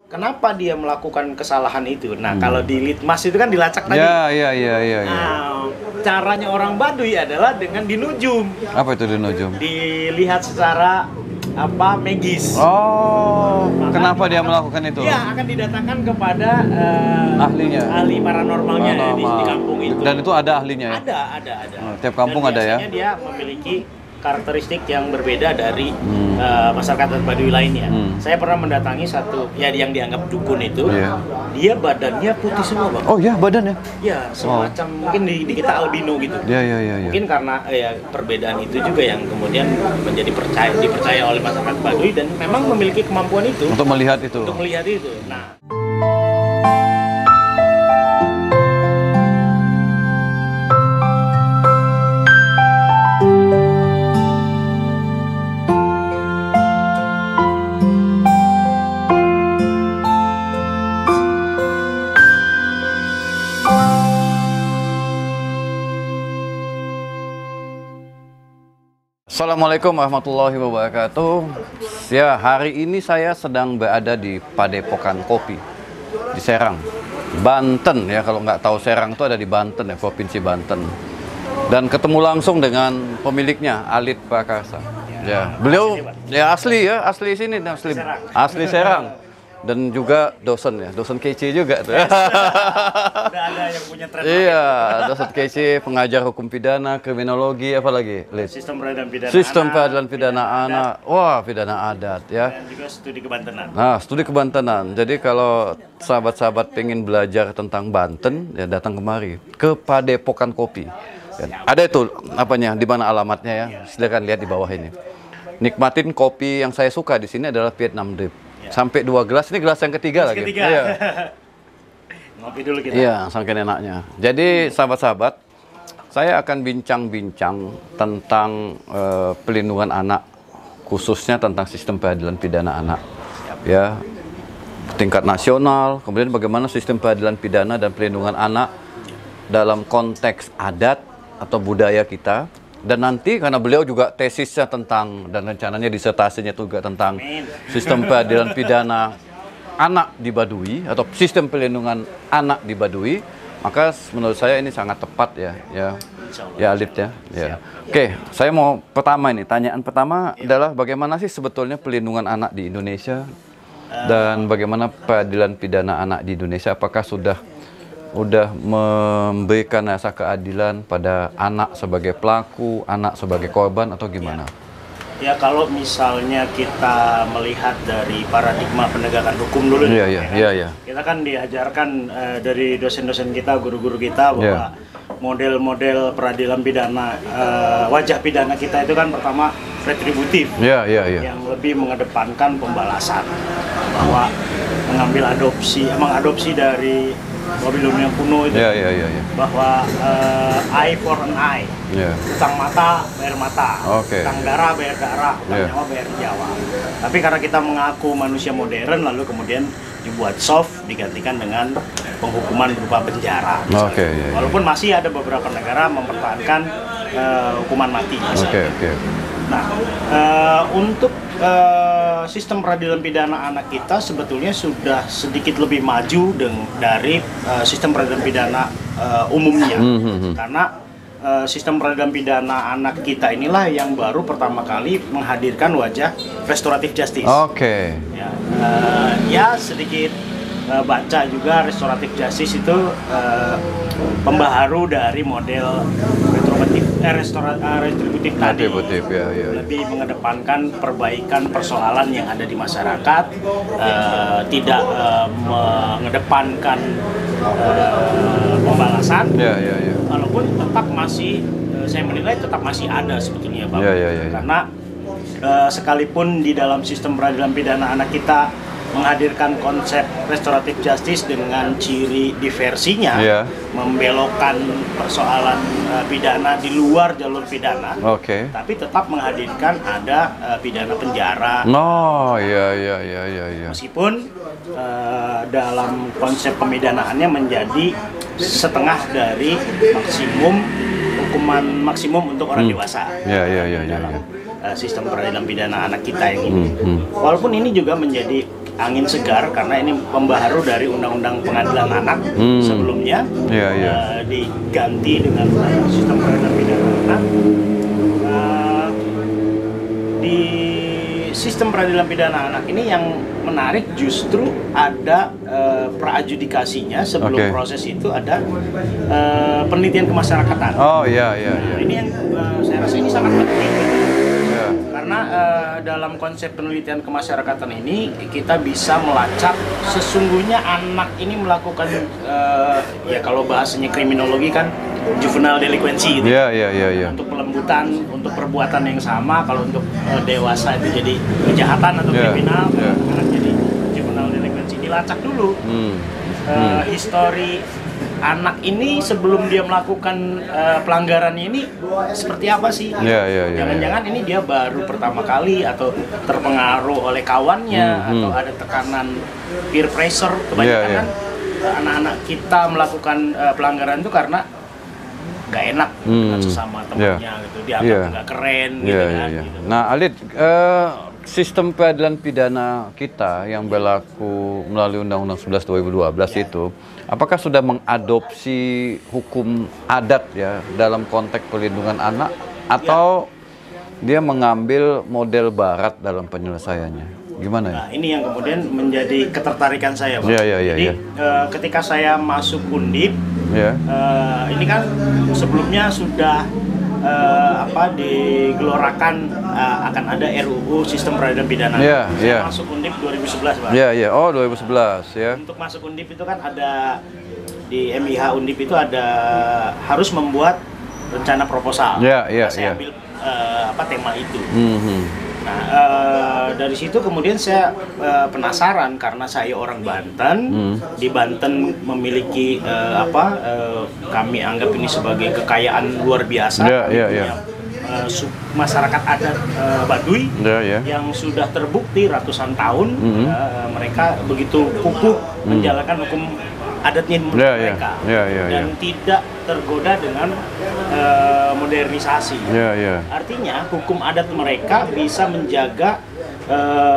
kenapa dia melakukan kesalahan itu. Nah, kalau di litmas itu kan dilacak tadi. Iya. Nah, caranya orang Baduy adalah dengan dinujum. Apa itu dinujum? Dilihat secara magis. Oh, kenapa dia melakukan itu? Iya, akan didatangkan kepada ahli paranormalnya di kampung itu. Dan itu ada ahlinya ya? Ada. Tiap kampung ada ya? Biasanya dia memiliki karakteristik yang berbeda dari masyarakat Baduy lainnya. Saya pernah mendatangi satu yang dianggap dukun itu. Dia badannya putih semua, Bang. Oh iya, badannya? Iya, semacam mungkin di kita albino gitu. Iya. Mungkin karena perbedaan itu juga yang kemudian dipercaya oleh masyarakat Baduy dan memang memiliki kemampuan itu untuk melihat itu. Nah, Assalamualaikum warahmatullahi wabarakatuh. Ya, hari ini saya sedang berada di Padepokan Kopi di Serang, Banten ya. Kalau nggak tahu, Serang itu ada di Banten ya, Provinsi Banten. Dan ketemu langsung dengan pemiliknya, Alit Prakarsa. Ya, beliau asli sini, asli Serang. Dan juga dosen kece juga tuh. Udah ada yang punya tren. Iya, dosen kece, pengajar hukum pidana, kriminologi, apa lagi? Sistem peradilan pidana anak. Wah, pidana adat ya. Dan juga studi kebantenan. Nah, studi kebantenan. Jadi kalau sahabat-sahabat pengen belajar tentang Banten, ya datang kemari ke Padepokan Kopi. Ya, ada itu di mana alamatnya ya? Silakan lihat di bawah ini. Nikmatin kopi yang saya suka di sini adalah Vietnam Drip. Sampai 2 gelas, ini gelas yang ketiga lagi. Iya. Ngopi dulu kita. Iya, saking enaknya. Jadi sahabat-sahabat, saya akan bincang-bincang tentang pelindungan anak, khususnya tentang sistem peradilan pidana anak. Ya, tingkat nasional, kemudian bagaimana sistem peradilan pidana dan pelindungan anak dalam konteks adat atau budaya kita. Dan nanti karena beliau juga tesisnya tentang, dan rencananya disertasinya juga tentang sistem peradilan pidana anak di Baduy atau sistem pelindungan anak di Baduy, maka menurut saya ini sangat tepat ya Alit ya. Oke, saya mau tanyaan pertama adalah bagaimana sih sebetulnya pelindungan anak di Indonesia dan bagaimana peradilan pidana anak di Indonesia, apakah sudah memberikan rasa keadilan pada anak sebagai pelaku, anak sebagai korban, atau gimana? Ya, kalau misalnya kita melihat dari paradigma penegakan hukum dulu, kita kan diajarkan dari dosen-dosen kita, guru-guru kita bahwa model-model peradilan pidana, wajah pidana kita itu kan pertama retributif, yang lebih mengedepankan pembalasan, bahwa mengadopsi dari Babilonia kuno itu, bahwa eye for an eye, utang mata bayar mata, utang darah bayar darah, utang nyawa bayar nyawa. Tapi karena kita mengaku manusia modern, lalu kemudian dibuat soft, digantikan dengan penghukuman berupa penjara. Walaupun masih ada beberapa negara mempertahankan hukuman mati. Nah, untuk sistem peradilan pidana anak kita sebetulnya sudah sedikit lebih maju dari sistem peradilan pidana umumnya, karena sistem peradilan pidana anak kita inilah yang baru pertama kali menghadirkan wajah restoratif justice. Ya, sedikit baca juga, restoratif justice itu pembaharu dari model retributif tadi, lebih mengedepankan perbaikan persoalan yang ada di masyarakat, tidak mengedepankan pembalasan, walaupun tetap masih, saya menilai tetap masih ada sebetulnya, Bang. Karena sekalipun di dalam sistem peradilan pidana anak kita menghadirkan konsep restoratif justice dengan ciri diversinya, membelokkan persoalan pidana di luar jalur pidana, tapi tetap menghadirkan ada pidana penjara. Meskipun dalam konsep pemidanaannya menjadi setengah dari hukuman maksimum untuk orang dewasa. Dalam sistem peradilan pidana anak kita yang ini. Walaupun ini juga menjadi angin segar karena ini pembaharu dari Undang-Undang Pengadilan Anak sebelumnya diganti dengan sistem peradilan pidana anak. Di sistem peradilan pidana anak ini yang menarik justru ada praadjudikasinya sebelum proses itu ada penelitian kemasyarakatan. Oh iya. Nah, ini yang saya rasa ini sangat penting. Karena dalam konsep penelitian kemasyarakatan ini kita bisa melacak sesungguhnya anak ini melakukan ya kalau bahasanya kriminologi kan juvenile delinquency gitu. Iya. Untuk pelembutan, untuk perbuatan yang sama, kalau untuk dewasa itu jadi kejahatan atau kriminal, anak jadi juvenile delinquency. Dilacak dulu histori anak ini sebelum dia melakukan pelanggarannya ini seperti apa sih? Jangan-jangan ini dia baru pertama kali atau terpengaruh oleh kawannya atau ada tekanan peer pressure. Kebanyakan kan anak-anak kita melakukan pelanggaran itu karena nggak enak dengan sesama temannya gitu, dianggap nggak keren gitu kan. Gitu. Nah, Alit, sistem peradilan pidana kita yang berlaku melalui Undang-Undang 11 2012 itu, apakah sudah mengadopsi hukum adat ya dalam konteks perlindungan anak atau dia mengambil model barat dalam penyelesaiannya? Gimana ya? Nah, ini yang kemudian menjadi ketertarikan saya, Pak. Jadi ketika saya masuk Undip, ini kan sebelumnya sudah digelorakan akan ada RUU sistem peradilan pidana. Saya masuk Undip 2011, Pak. Oh 2011 ya. Untuk masuk Undip itu kan ada di MIH Undip itu ada harus membuat rencana proposal. Saya ambil tema itu. Nah, dari situ kemudian saya penasaran karena saya orang Banten. Di Banten memiliki kami anggap ini sebagai kekayaan luar biasa. Masyarakat adat Baduy yang sudah terbukti ratusan tahun mereka begitu kukuh menjalankan hukum adatnya mereka dan tidak tergoda dengan modernisasi. Artinya hukum adat mereka bisa menjaga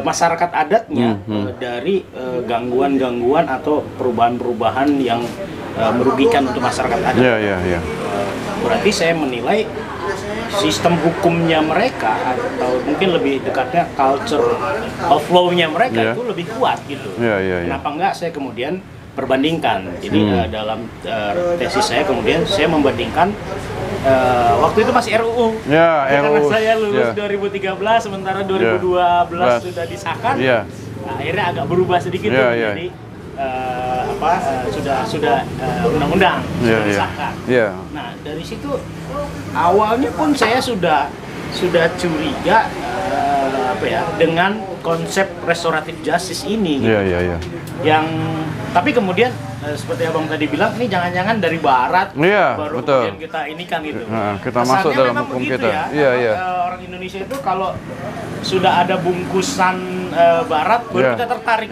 masyarakat adatnya dari gangguan-gangguan atau perubahan-perubahan yang merugikan untuk masyarakat adat. Berarti saya menilai sistem hukumnya mereka atau mungkin lebih dekatnya culture of law-nya mereka itu lebih kuat gitu. Kenapa enggak saya kemudian perbandingkan. Jadi dalam tesis saya kemudian saya membandingkan waktu itu masih RUU. Karena saya lulus 2013 sementara 2012 sudah disahkan. Nah, akhirnya agak berubah sedikit jadi sudah undang-undang sudah disahkan. Nah, dari situ awalnya pun saya sudah curiga dengan konsep restoratif justice ini gitu. Yang tapi kemudian seperti abang tadi bilang ini jangan-jangan dari barat baru kemudian kita ini kan gitu. Kita masuk dalam hukum kita. Orang Indonesia itu kalau sudah ada bungkusan barat baru kita tertarik.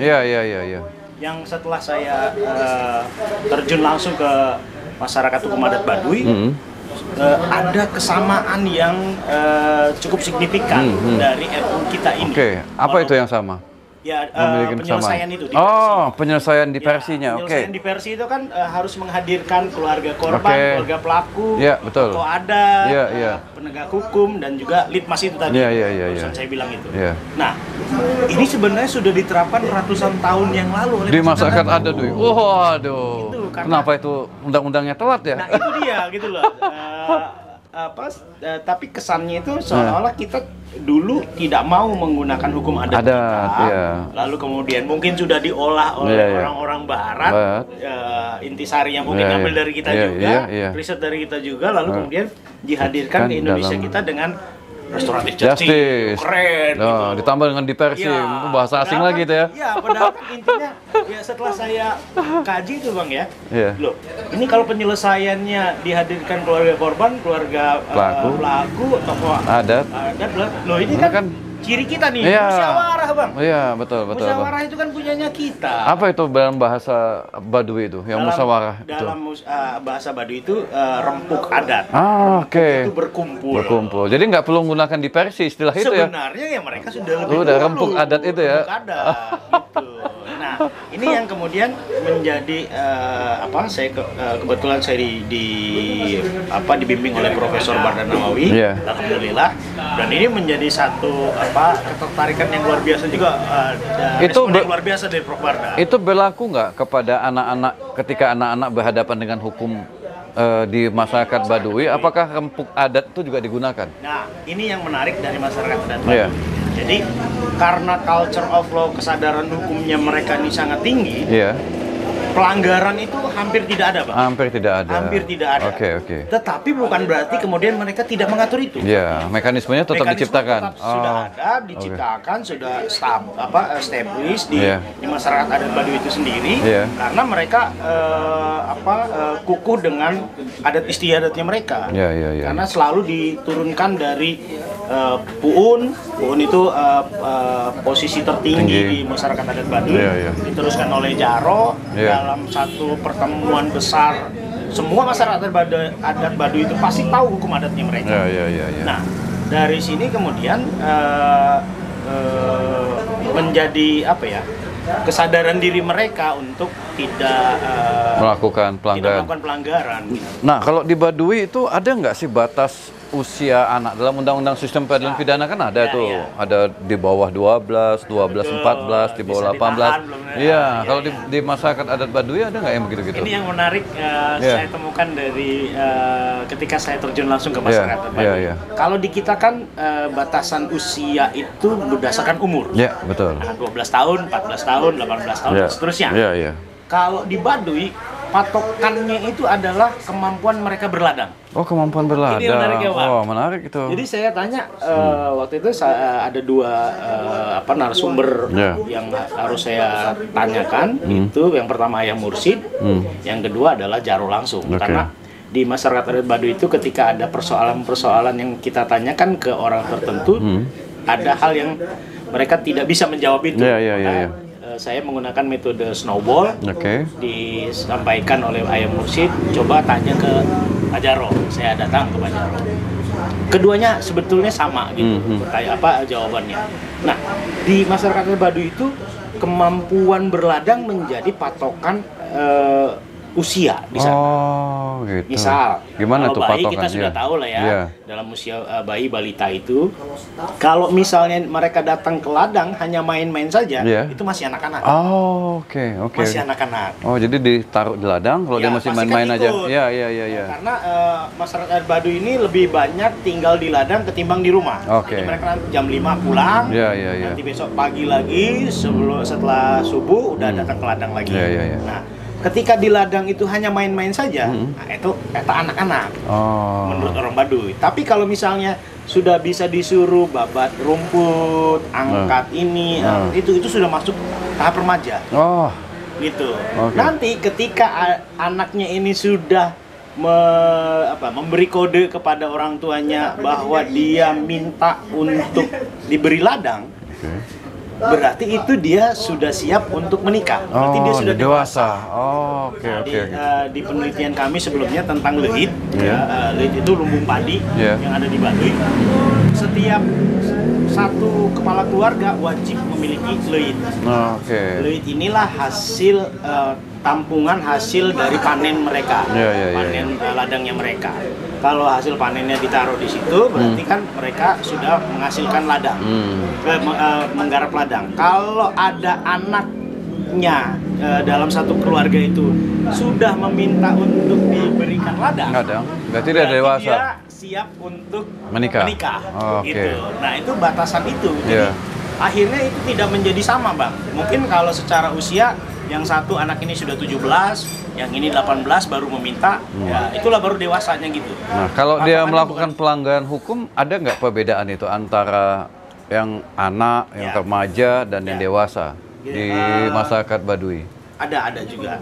Yang setelah saya terjun langsung ke masyarakat hukum adat Baduy, ada kesamaan yang cukup signifikan dari RUU kita ini. Apa itu yang sama? Penyelesaian itu di versi. Penyelesaian di versinya. Penyelesaian di versi itu kan harus menghadirkan keluarga korban, keluarga pelaku, tokoh adat, penegak hukum dan juga litmas itu tadi. Saya bilang itu. Nah, ini sebenarnya sudah diterapkan ratusan tahun yang lalu oleh di masyarakat adat. Waduh. Kenapa itu undang-undangnya telat ya? Nah, itu dia gitu loh. Tapi kesannya itu seolah-olah kita dulu tidak mau menggunakan hukum adat kita, lalu kemudian mungkin sudah diolah oleh orang-orang barat, intisari yang mungkin ngambil dari kita juga, riset dari kita juga, lalu kemudian dihadirkan di Indonesia kita dengan restoratif justice. Keren gitu. Ditambah dengan diversi, bahasa asing lagi gitu ya. Padahal kan intinya setelah saya kaji itu Bang loh, ini kalau penyelesaiannya dihadirkan keluarga korban, keluarga pelaku, tokoh adat, loh ini kan ciri kita nih, musyawarah Bang. Betul. Musyawarah itu kan punyanya kita. Apa itu dalam bahasa Baduy itu, yang musyawarah? Dalam bahasa Baduy itu rempuk adat. Itu berkumpul. Jadi nggak perlu menggunakan diversi istilah itu ya? Sebenarnya mereka sudah lebih rempuk adat itu ya? Rempuk adat, gitu. Nah, ini yang kemudian menjadi kebetulan saya dibimbing oleh Profesor Bardanawawi, alhamdulillah, dan ini menjadi satu ketertarikan yang luar biasa juga, yang luar biasa dari Prof Barda. Itu berlaku nggak kepada anak-anak ketika anak-anak berhadapan dengan hukum di masyarakat Baduy? Apakah rempuk adat itu juga digunakan? Nah, ini yang menarik dari masyarakat adat Baduy. Jadi karena culture of law, kesadaran hukumnya mereka ini sangat tinggi, pelanggaran itu hampir tidak ada, Pak. Hampir tidak ada. Hampir tidak ada. Oke. Tetapi bukan berarti kemudian mereka tidak mengatur itu. Ya, mekanismenya tetap diciptakan. Tetap sudah ada, diciptakan, sudah established di masyarakat adat Baduy itu sendiri. Karena mereka kukuh dengan adat istiadatnya mereka. Karena selalu diturunkan dari Puun itu posisi tertinggi di masyarakat adat Baduy, diteruskan oleh Jaro dalam satu pertemuan besar. Semua masyarakat adat Baduy itu pasti tahu hukum adatnya mereka. Nah, dari sini kemudian menjadi kesadaran diri mereka untuk tidak melakukan pelanggaran. Nah, kalau di Baduy itu ada nggak sih batas usia anak? Dalam Undang-Undang Sistem Peradilan Pidana kan ada ada di bawah 12, 14, di bawah 18. Iya, kalau di masyarakat adat Baduy ada nggak yang begitu-gitu? Ini yang menarik saya temukan dari ketika saya terjun langsung ke masyarakat Baduy. Kalau di kita kan batasan usia itu berdasarkan umur. Iya, betul. 12 tahun, 14 tahun, 18 tahun, dan seterusnya. Kalau di Baduy, patokannya itu adalah kemampuan mereka berladang. Oh, kemampuan berladang. Ini menarik ya, Pak. Oh, menarik itu. Jadi saya tanya, waktu itu ada dua narasumber yang harus saya tanyakan. Itu yang pertama Ayah Mursid, yang kedua adalah Jaro langsung. Karena di masyarakat adat Baduy itu ketika ada persoalan-persoalan yang kita tanyakan ke orang tertentu, ada hal yang mereka tidak bisa menjawab itu. Saya menggunakan metode snowball, disampaikan oleh Ayah Mursid, coba tanya ke Pak Jaro. Saya datang ke Pak Jaro. Keduanya sebetulnya sama gitu, kayak apa jawabannya. Nah, di masyarakat Baduy itu kemampuan berladang menjadi patokan usia di sana. Oh, gitu. Misal, gimana kalau tuh bayi patokan? kita sudah tahu lah ya, dalam usia bayi balita itu, kalau misalnya mereka datang ke ladang hanya main-main saja, itu masih anak-anak. Oh, oke. Masih anak-anak. Oh, jadi ditaruh di ladang, kalau dia masih main-main aja. Iya. Karena masyarakat Baduy ini lebih banyak tinggal di ladang ketimbang di rumah. Jadi mereka jam 5 pulang, nanti besok pagi lagi, setelah subuh udah datang ke ladang lagi. Nah, ketika di ladang itu hanya main-main saja, nah itu anak-anak menurut orang Baduy. Tapi kalau misalnya sudah bisa disuruh babat rumput, angkat ini, itu sudah masuk tahap remaja. Gitu. Nanti ketika anaknya ini sudah memberi kode kepada orang tuanya bahwa dia minta untuk diberi ladang, berarti itu dia sudah siap untuk menikah. Berarti dia sudah dewasa. Di penelitian kami sebelumnya tentang leit, leit itu lumbung padi yang ada di Baduy. Setiap satu kepala keluarga wajib memiliki leit. Leit inilah hasil tampungan hasil dari panen mereka, panen ladangnya mereka. Kalau hasil panennya ditaruh di situ, berarti kan mereka sudah menghasilkan ladang, menggarap ladang. Kalau ada anaknya dalam satu keluarga itu sudah meminta untuk diberikan ladang, berarti dia dewasa. Dia siap untuk menikah. Gitu. Nah, itu batasan itu. Jadi akhirnya itu tidak menjadi sama, Bang. Mungkin kalau secara usia yang satu anak ini sudah 17, yang ini 18 baru meminta, ya itulah baru dewasanya gitu. Nah, kalau dia melakukan pelanggaran hukum, ada nggak perbedaan itu antara yang anak, yang remaja, dan yang dewasa di masyarakat Baduy? Ada juga.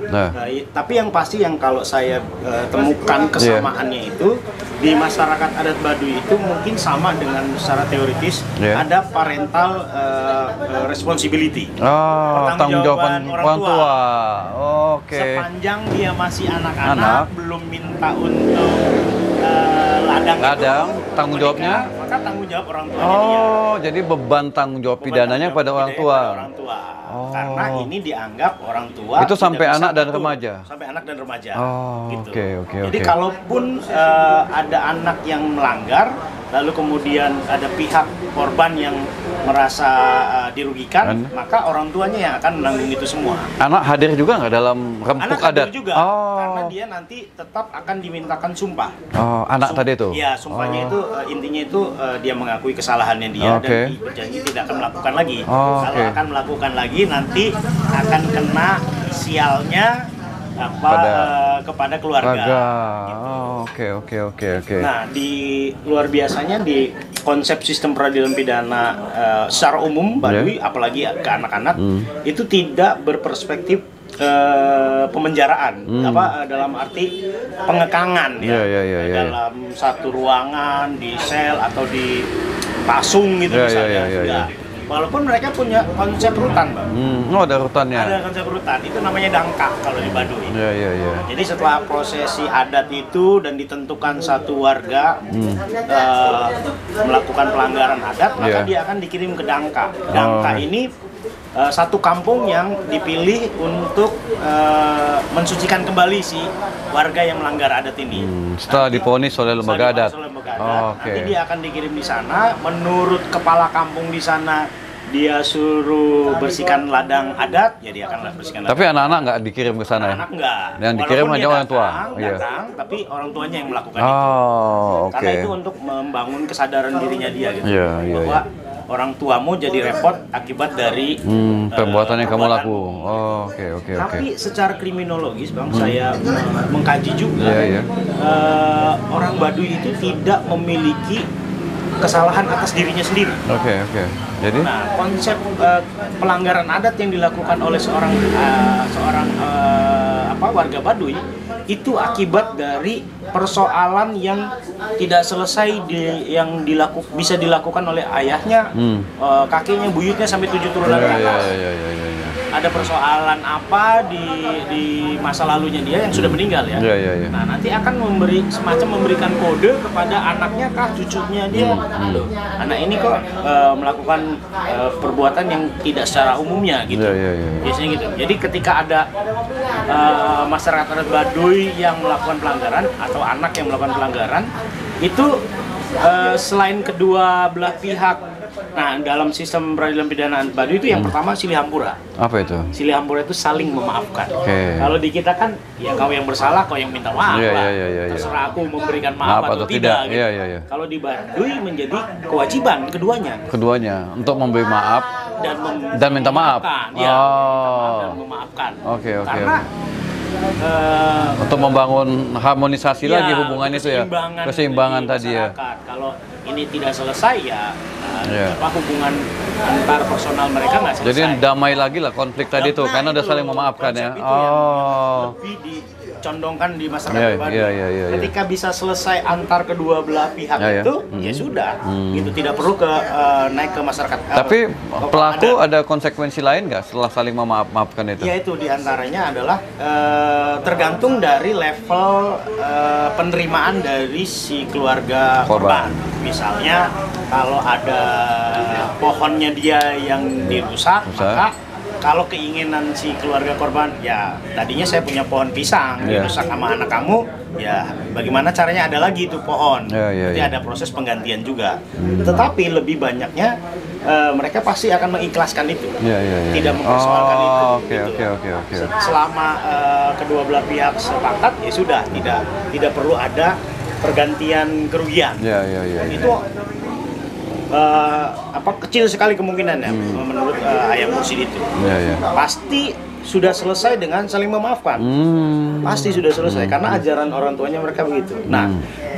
Tapi yang pasti yang kalau saya temukan kesamaannya itu di masyarakat adat Baduy itu mungkin sama dengan secara teoritis ada parental responsibility. Tanggung-jawaban orang tua. Sepanjang dia masih anak-anak belum minta untuk ladang, tanggung jawabnya, maka tanggung tanggung jawab orang tuanya dia. Oh, jadi beban tanggung jawab pidananya pada orang tua. Oh. Karena ini dianggap orang tua. Itu sampai anak dan remaja. Sampai anak dan remaja. Oh, gitu. Oke. Jadi kalaupun ada anak yang melanggar, lalu kemudian ada pihak korban yang merasa dirugikan, maka orang tuanya yang akan menanggung itu semua. Anak hadir juga nggak dalam rempuk adat? Anak hadir juga, karena dia nanti tetap akan dimintakan sumpah. Oh, anak tadi itu? Iya, sumpahnya itu intinya itu dia mengakui kesalahannya dia dan berjanji tidak akan melakukan lagi. Kalau akan melakukan lagi, nanti akan kena sialnya kepada keluarga. Gitu. Oke. Nah, di luar biasanya di konsep sistem peradilan pidana secara umum Baduy, apalagi ke anak-anak, itu tidak berperspektif pemenjaraan, dalam arti pengekangan dalam satu ruangan di sel atau di pasung gitu misalnya. Walaupun mereka punya konsep rutan, Bang. Ada rutannya. Ada konsep rutan, itu namanya dangkak kalau di Baduy. Jadi setelah prosesi adat itu dan ditentukan satu warga melakukan pelanggaran adat, maka dia akan dikirim ke dangkak. Dangkak ini satu kampung yang dipilih untuk mensucikan kembali si warga yang melanggar adat ini. Setelah divonis oleh lembaga adat. Nanti dia akan dikirim di sana. Menurut kepala kampung di sana, dia suruh bersihkan ladang adat, ya dia akan bersihkan ladang. Tapi anak-anak nggak dikirim ke sana? Anak nggak. Yang dikirim hanya orang tua? Datang, tapi orang tuanya yang melakukan itu. Karena itu untuk membangun kesadaran dirinya dia gitu. Bahwa orang tuamu jadi repot akibat dari perbuatan yang kamu laku. Tapi secara kriminologis, Bang, saya mengkaji juga orang Baduy itu tidak memiliki kesalahan atas dirinya sendiri. Jadi konsep pelanggaran adat yang dilakukan oleh seorang warga Baduy itu akibat dari persoalan yang tidak selesai bisa dilakukan oleh ayahnya, kakeknya, buyutnya sampai 7 turunan ke atas. Ada persoalan apa di masa lalunya dia yang sudah meninggal ya. Nah, nanti akan memberikan kode kepada anaknya kah, cucunya dia. Anak ini kok melakukan perbuatan yang tidak secara umumnya gitu. Biasanya gitu. Jadi ketika ada masyarakat adat Baduy yang melakukan pelanggaran atau anak yang melakukan pelanggaran, itu selain kedua belah pihak. Nah, dalam sistem peradilan pidana Baduy itu yang pertama silih hampura. Apa itu? Silih hampura itu saling memaafkan. Kalau di kita kan, ya kau yang bersalah, kau yang minta maaf lah. Terserah aku memberikan maaf atau tidak. Gitu. Kalau di Baduy menjadi kewajiban keduanya untuk memberi maaf dan minta maaf. Dan memaafkan. Karena untuk membangun harmonisasi lagi hubungan itu ya, keseimbangan tadi ya. Kalau ini tidak selesai ya, hubungan antar personal mereka nggak selesai. Jadi damai lagi lah konflik tadi tuh, karena udah saling memaafkan ya. Lebih dicondongkan di masyarakat Baduy. Ketika bisa selesai antar kedua belah pihak itu, ya sudah, itu tidak perlu naik ke masyarakat. Tapi pelaku ada konsekuensi lain nggak setelah saling memaafkan itu? Ya itu diantaranya adalah tergantung dari level penerimaan dari si keluarga korban. Misalnya kalau ada pohonnya dia yang dirusak, maka kalau keinginan si keluarga korban, ya tadinya saya punya pohon pisang dirusak sama anak kamu, ya bagaimana caranya ada lagi itu pohon. Jadi ada proses penggantian juga. Tetapi lebih banyaknya mereka pasti akan mengikhlaskan itu, tidak mempersoalkan itu. Selama kedua belah pihak sepakat, ya sudah, tidak perlu ada pergantian kerugian. Itu kecil sekali kemungkinannya menurut Ayah Mursyid itu. Pasti sudah selesai dengan saling memaafkan. Pasti sudah selesai karena ajaran orang tuanya mereka begitu. Nah,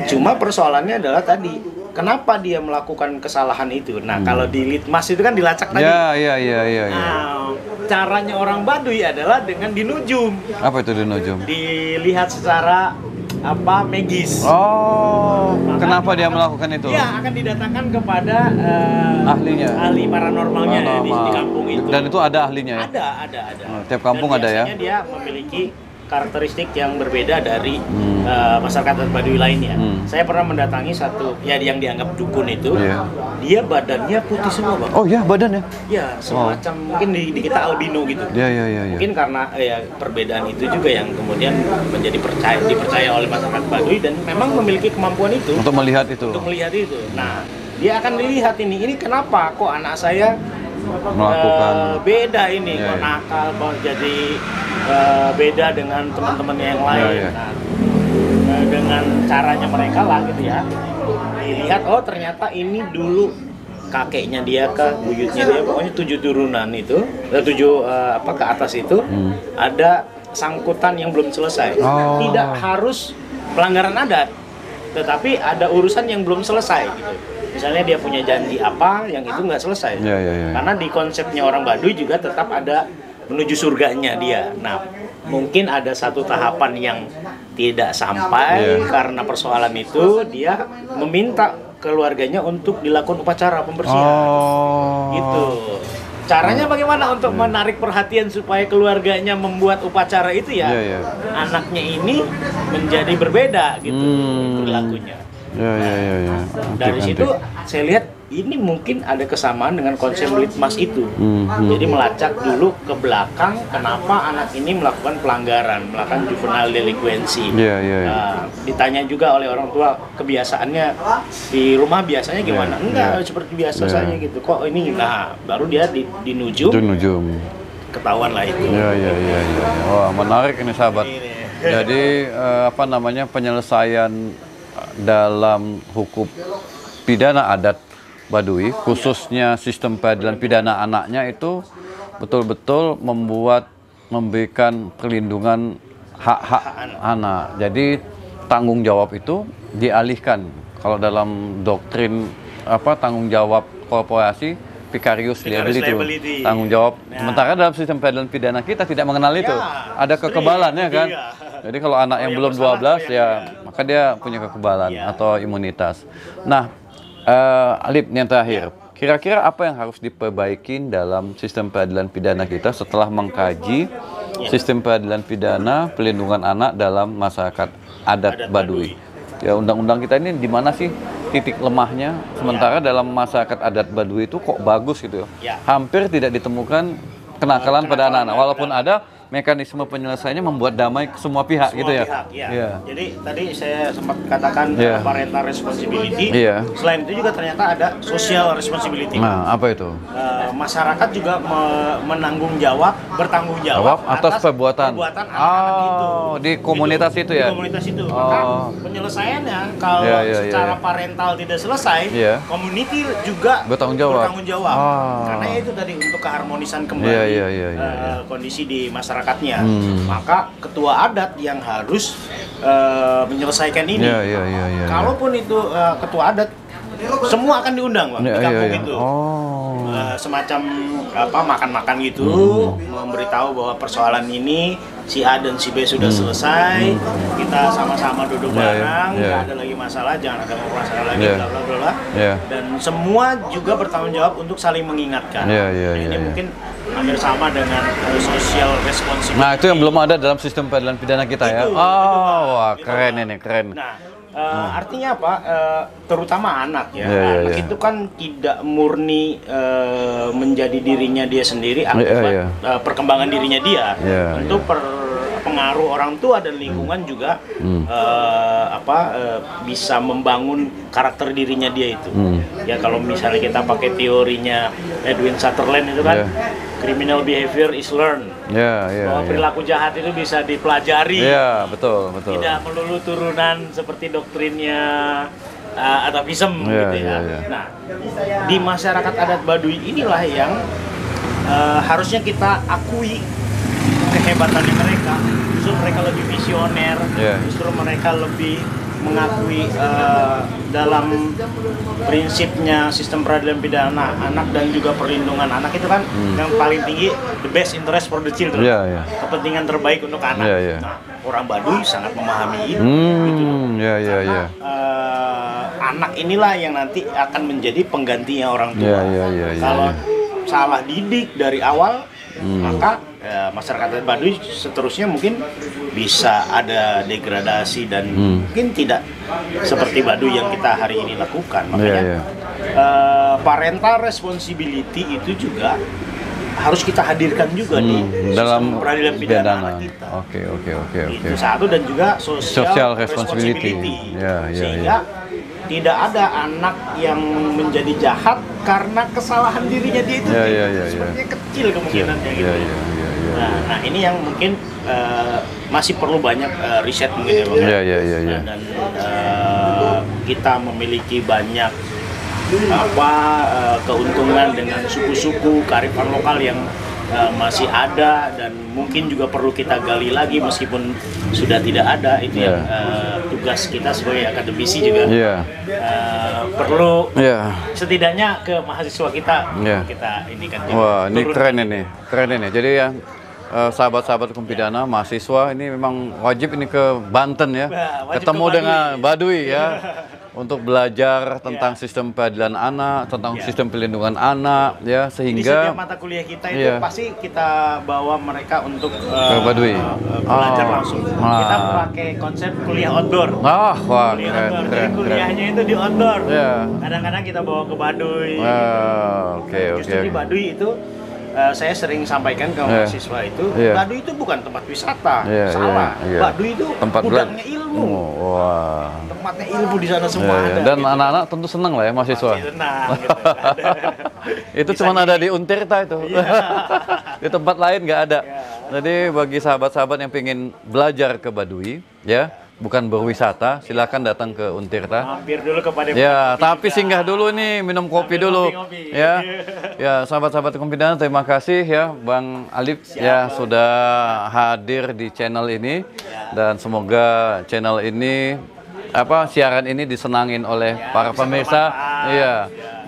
cuma persoalannya adalah tadi, kenapa dia melakukan kesalahan itu? Nah, kalau di litmas itu kan dilacak tadi. Nah, caranya orang Baduy adalah dengan dinujum. Apa itu dinujum? Dilihat secara magis. Kenapa dia melakukan itu? Ya, akan didatangkan kepada ahli paranormalnya di kampung itu. Dan itu ada ahlinya ya? Ada. Tiap kampung ada ya? Biasanya dia memiliki karakteristik yang berbeda dari masyarakat adat Baduy lainnya. Saya pernah mendatangi satu ya yang dianggap dukun itu, dia badannya putih semua, Bang. Oh ya, badannya? Ya, semacam mungkin di kita albino gitu. Mungkin karena ya perbedaan itu juga yang kemudian menjadi dipercaya oleh masyarakat Baduy dan memang memiliki kemampuan itu untuk melihat itu. Nah, dia akan dilihat ini kenapa kok anak saya melakukan beda ini, kok nakal, kok jadi beda dengan teman-temannya yang lain. Nah, dengan caranya mereka lah gitu ya, dilihat oh ternyata ini dulu kakeknya dia buyutnya dia, pokoknya 7 turunan itu, 7 ke atas itu ada sangkutan yang belum selesai. Tidak harus pelanggaran adat, tetapi ada urusan yang belum selesai gitu. Misalnya dia punya janji apa yang itu nggak selesai. Karena di konsepnya orang Baduy juga tetap ada menuju surganya dia. Nah, mungkin ada satu tahapan yang tidak sampai karena persoalan itu, dia meminta keluarganya untuk dilakukan upacara pembersihan. Gitu. Caranya bagaimana untuk menarik perhatian supaya keluarganya membuat upacara itu ya? Anaknya ini menjadi berbeda gitu perilakunya. Dari situ saya lihat ini mungkin ada kesamaan dengan konsep litmas itu. Jadi melacak dulu ke belakang kenapa anak ini melakukan pelanggaran, melakukan juvenile delinquency. Ditanya juga oleh orang tua kebiasaannya di rumah biasanya gimana? Enggak seperti biasa saja gitu. Kok ini? Nah, baru dia dinujum. Ketahuan lah itu. Wah, menarik ini sahabat. Jadi penyelesaian dalam hukum pidana adat Baduy, khususnya sistem peradilan pidana anaknya itu betul-betul memberikan perlindungan hak-hak anak. Jadi tanggung jawab itu dialihkan. Kalau dalam doktrin tanggung jawab korporasi, vicarious liability, tanggung jawab. Sementara dalam sistem peradilan pidana kita tidak mengenal itu. Ada kekebalannya kan. Jadi kalau anak yang belum 12 maka dia punya kekebalan atau imunitas. Nah, Alip, yang terakhir, kira-kira apa yang harus diperbaiki dalam sistem peradilan pidana kita setelah mengkaji sistem peradilan pidana pelindungan anak dalam masyarakat adat Baduy? Ya, undang-undang kita ini di mana sih titik lemahnya? Sementara dalam masyarakat adat Baduy itu kok bagus gitu ya. Hampir tidak ditemukan kenakalan pada anak-anak, walaupun ada mekanisme penyelesaiannya membuat damai ke semua pihak gitu ya. Jadi tadi saya sempat katakan parental responsibility. Selain itu juga ternyata ada social responsibility. Nah, apa itu? Masyarakat juga bertanggung jawab atas perbuatan anak-anak itu. Di komunitas itu ya. Di komunitas itu. Maka penyelesaiannya kalau secara parental tidak selesai, community juga bertanggung jawab. Karena itu tadi untuk keharmonisan kembali kondisi di masyarakat. Maka ketua adat yang harus menyelesaikan ini. Kalaupun itu ketua adat, semua akan diundang, Bang, di kampung itu. Semacam makan-makan gitu, memberitahu bahwa persoalan ini si A dan si B sudah selesai, kita sama-sama duduk bareng, nggak ada lagi masalah, jangan ada masalah lagi, bla bla bla. Dan semua juga bertanggung jawab untuk saling mengingatkan. Ini mungkin hampir sama dengan social responsibility. Nah, itu yang belum ada dalam sistem peradilan pidana kita ya. Wah, keren ini, keren. Nah, artinya apa? Terutama anak ya. Anak itu kan tidak murni menjadi dirinya dia sendiri akibat perkembangan dirinya dia. Tentu pengaruh orang tua dan lingkungan juga bisa membangun karakter dirinya dia itu. Ya kalau misalnya kita pakai teorinya Edwin Sutherland itu kan, criminal behavior is learned. Bahwa perilaku jahat itu bisa dipelajari. Betul. Tidak melulu turunan seperti doktrinnya atavism gitu ya. Nah, di masyarakat adat Baduy inilah yang harusnya kita akui kehebatannya mereka. Justru mereka lebih visioner, justru mereka lebih mengakui dalam prinsipnya sistem peradilan pidana anak dan juga perlindungan anak itu kan yang paling tinggi, the best interest for the children, kepentingan terbaik untuk anak. Nah, orang Baduy sangat memahami itu. Anak inilah yang nanti akan menjadi penggantinya orang tua. Kalau salah didik dari awal, maka masyarakat Baduy seterusnya mungkin bisa ada degradasi dan mungkin tidak seperti Baduy yang kita hari ini lakukan. Makanya parental responsibility itu juga harus kita hadirkan juga di dalam peradilan pidana anak kita. Oke. Itu satu, dan juga social responsibility. Sehingga tidak ada anak yang menjadi jahat karena kesalahan dirinya dia itu sepertinya kecil kemungkinannya gitu. Nah, ini yang mungkin masih perlu banyak riset mungkin ya Bang. Dan kita memiliki banyak keuntungan dengan suku-suku kearifan lokal yang masih ada dan mungkin juga perlu kita gali lagi meskipun sudah tidak ada. Itu yang tugas kita sebagai akademisi juga perlu setidaknya ke mahasiswa kita kita ini kan. Wah, ini keren ini. Jadi ya sahabat-sahabat hukum pidana, mahasiswa ini memang wajib ini ke Banten ya, ketemu dengan Baduy ya. Untuk belajar tentang sistem peradilan anak, tentang sistem pelindungan anak, ya, sehingga di setiap mata kuliah kita itu pasti kita bawa mereka untuk Baduy belajar langsung. Kita pakai konsep kuliah outdoor. Keren. Kuliahnya itu di outdoor. Kadang-kadang kita bawa ke Baduy. Justru di Baduy itu saya sering sampaikan ke mahasiswa itu, Baduy itu bukan tempat wisata, salah. Baduy itu tempat gudangnya ilmu. Tempatnya ilmu di sana semua ada. Dan anak-anak tentu senang lah ya mahasiswa. Senang. Gitu. Itu cuma ada di Untirta itu. Di tempat lain nggak ada. Jadi bagi sahabat-sahabat yang pengen belajar ke Baduy, ya, bukan berwisata, silakan datang ke Untirta. Mampir dulu kepada tapi singgah dulu nih, minum kopi dulu. Ya, sahabat-sahabat hukum pidana, terima kasih ya Bang Alif sudah hadir di channel ini dan semoga channel ini siaran ini disenangin oleh para pemirsa.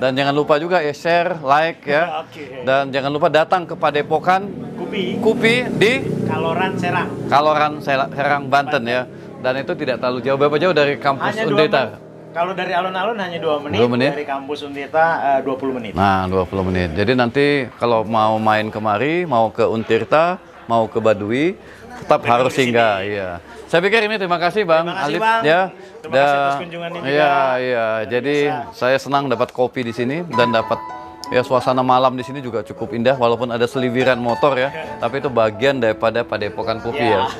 Dan jangan lupa juga share, like ya. Dan jangan lupa datang ke Padepokan Kupi di Kaloran Serang Banten ya. Dan itu tidak terlalu jauh. Berapa jauh dari kampus Undita? Kalau dari alun-alun hanya 2 menit. Dari kampus Undita 20 menit. Nah, 20 menit. Jadi nanti kalau mau main kemari, mau ke Untirta, mau ke Baduy, tetap harus singgah. Saya pikir ini terima kasih Bang Alif ya. Terima kasih atas kunjungan ini juga. Jadi saya senang dapat kopi di sini dan dapat suasana malam di sini juga cukup indah walaupun ada seliwiran motor ya. Tapi itu bagian daripada Padepokan Kupi ya.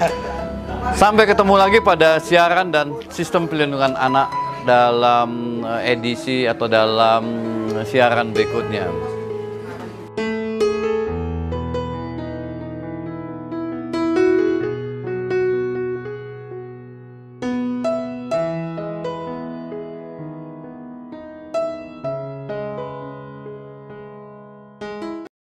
Sampai ketemu lagi pada siaran dan sistem pelindungan anak dalam edisi atau dalam siaran berikutnya.